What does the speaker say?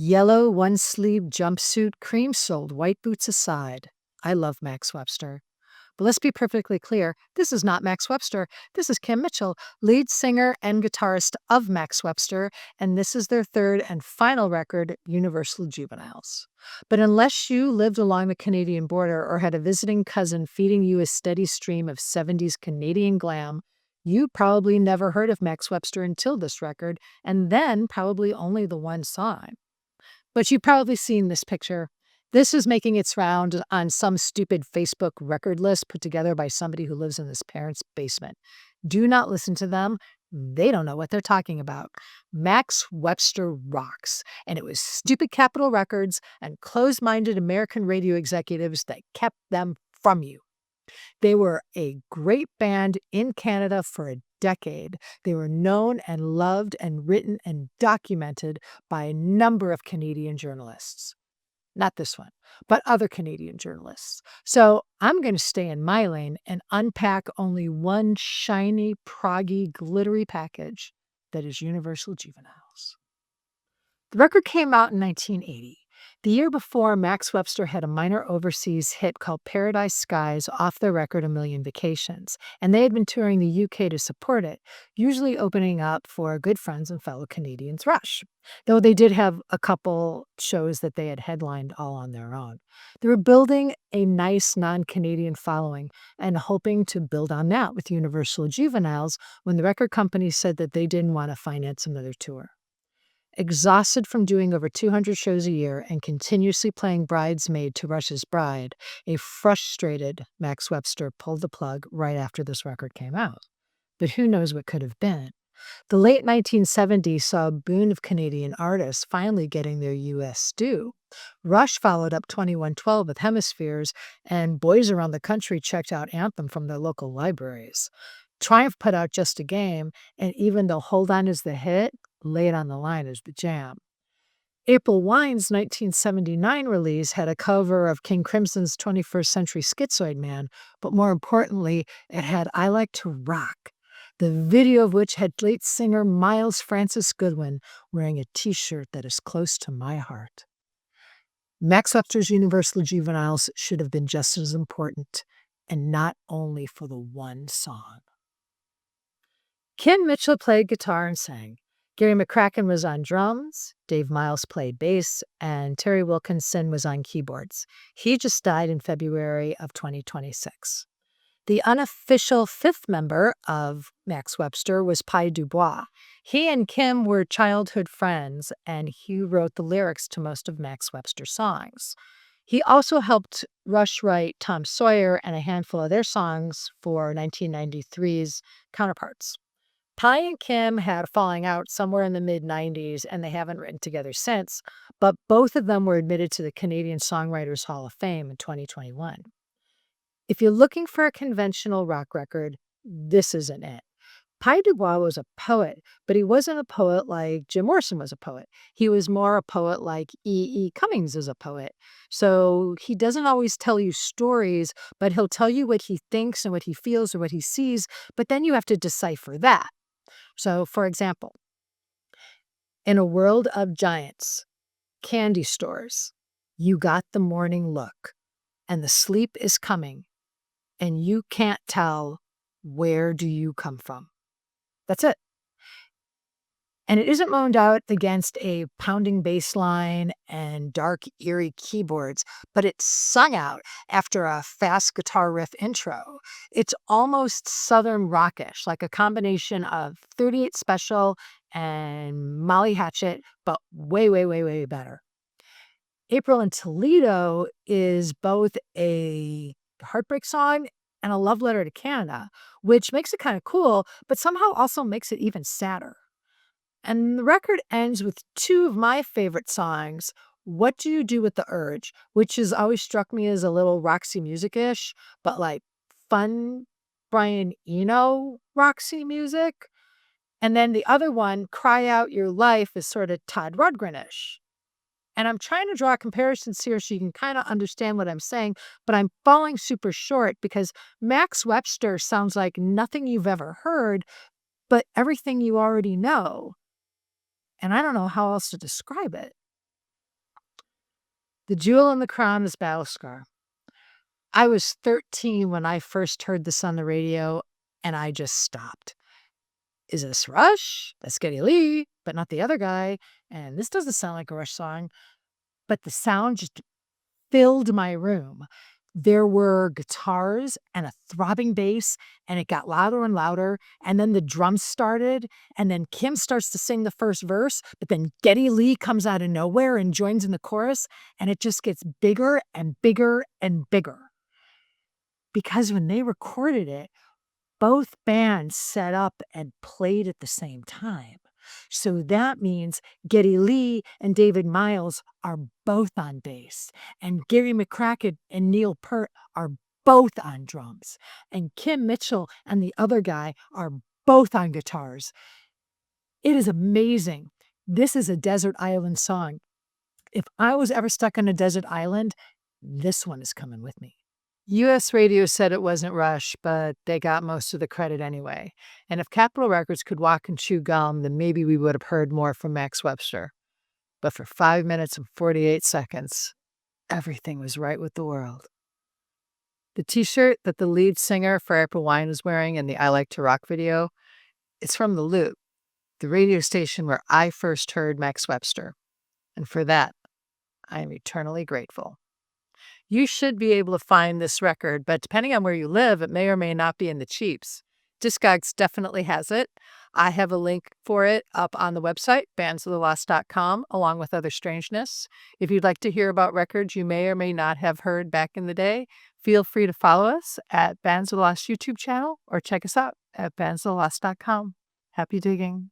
Yellow one-sleeve jumpsuit, cream-soled, white boots aside. I love Max Webster. But let's be perfectly clear, this is not Max Webster. This is Kim Mitchell, lead singer and guitarist of Max Webster, and this is their third and final record, Universal Juveniles. But unless you lived along the Canadian border or had a visiting cousin feeding you a steady stream of 70s Canadian glam, you probably never heard of Max Webster until this record, and then probably only the one song. But you've probably seen this picture. This is making its round on some stupid Facebook record list put together by somebody who lives in his parents' basement. Do not listen to them. They don't know what they're talking about. Max Webster rocks, and it was stupid Capitol Records and closed-minded American radio executives that kept them from you. They were a great band in Canada for a decade. They were known and loved and written and documented by a number of Canadian journalists. Not this one, but other Canadian journalists. So I'm going to stay in my lane and unpack only one shiny, proggy, glittery package that is Universal Juveniles. The record came out in 1980. The year before, Max Webster had a minor overseas hit called Paradise Skies off their record A Million Vacations, and they had been touring the UK to support it, usually opening up for good friends and fellow Canadians Rush, though they did have a couple shows that they had headlined all on their own. They were building a nice non-Canadian following and hoping to build on that with Universal Juveniles when the record company said that they didn't want to finance another tour. Exhausted from doing over 200 shows a year and continuously playing bridesmaid to Rush's Bride, a frustrated Max Webster pulled the plug right after this record came out. But who knows what could have been? The late 1970s saw a boon of Canadian artists finally getting their U.S. due. Rush followed up 2112 with Hemispheres, and boys around the country checked out Anthem from their local libraries. Triumph put out Just a Game, and even though Hold On is the hit, Lay It on the Line is the jam. April Wine's 1979 release had a cover of King Crimson's 21st Century Schizoid Man, but more importantly, it had I Like to Rock, the video of which had late singer Miles Francis Goodwin wearing a t-shirt that is close to my heart. Max Webster's Universal Juveniles should have been just as important, and not only for the one song. Kim Mitchell played guitar and sang. Gary McCracken was on drums, Dave Myles played bass, and Terry Wilkinson was on keyboards. He just died in February of 2026. The unofficial fifth member of Max Webster was Pi Dubois. He and Kim were childhood friends, and he wrote the lyrics to most of Max Webster's songs. He also helped Rush write Tom Sawyer and a handful of their songs for 1993's counterparts. Pi and Kim had a falling out somewhere in the mid-90s, and they haven't written together since, but both of them were admitted to the Canadian Songwriters Hall of Fame in 2021. If you're looking for a conventional rock record, this isn't it. Pi Dubois was a poet, but he wasn't a poet like Jim Morrison was a poet. He was more a poet like E. Cummings is a poet. So he doesn't always tell you stories, but he'll tell you what he thinks and what he feels or what he sees, but then you have to decipher that. So, for example, in a world of giants, candy stores, you got the morning look, and the sleep is coming, and you can't tell where do you come from. That's it. And it isn't moaned out against a pounding bass line and dark, eerie keyboards, but it's sung out after a fast guitar riff intro. It's almost southern rockish, like a combination of 38 Special and Molly Hatchet, but way, way, way, way better. April in Toledo is both a heartbreak song and a love letter to Canada, which makes it kind of cool, but somehow also makes it even sadder. And the record ends with two of my favorite songs, What Do You Do with the Urge, which has always struck me as a little Roxy Music-ish, but like fun Brian Eno Roxy music. And then the other one, Cry Out Your Life, is sort of Todd Rundgren-ish. And I'm trying to draw comparisons here so you can kind of understand what I'm saying, but I'm falling super short because Max Webster sounds like nothing you've ever heard, but everything you already know. And I don't know how else to describe it. The jewel in the crown is Battlescar. I was 13 when I first heard this on the radio, and I just stopped. Is this Rush? That's Geddy Lee, but not the other guy. And this doesn't sound like a Rush song. But the sound just filled my room. There were guitars and a throbbing bass, and it got louder and louder. And then the drums started, and then Kim starts to sing the first verse, but then Geddy Lee comes out of nowhere and joins in the chorus, and it just gets bigger and bigger and bigger. Because when they recorded it, both bands set up and played at the same time. So that means Geddy Lee and Dave Myles are both on bass, and Gary McCracken and Neil Peart are both on drums, and Kim Mitchell and the other guy are both on guitars. It is amazing. This is a desert island song. If I was ever stuck on a desert island, this one is coming with me. U.S. radio said it wasn't Rush, but they got most of the credit anyway. And if Capitol Records could walk and chew gum, then maybe we would have heard more from Max Webster. But for 5 minutes and 48 seconds, everything was right with the world. The t-shirt that the lead singer for April Wine was wearing in the I Like to Rock video, it's from The Loop, the radio station where I first heard Max Webster. And for that, I am eternally grateful. You should be able to find this record, but depending on where you live, it may or may not be in the cheaps. Discogs definitely has it. I have a link for it up on the website, bandsofthelost.com, along with other strangeness. If you'd like to hear about records you may or may not have heard back in the day, feel free to follow us at Bands of the Lost YouTube channel or check us out at bandsofthelost.com. Happy digging.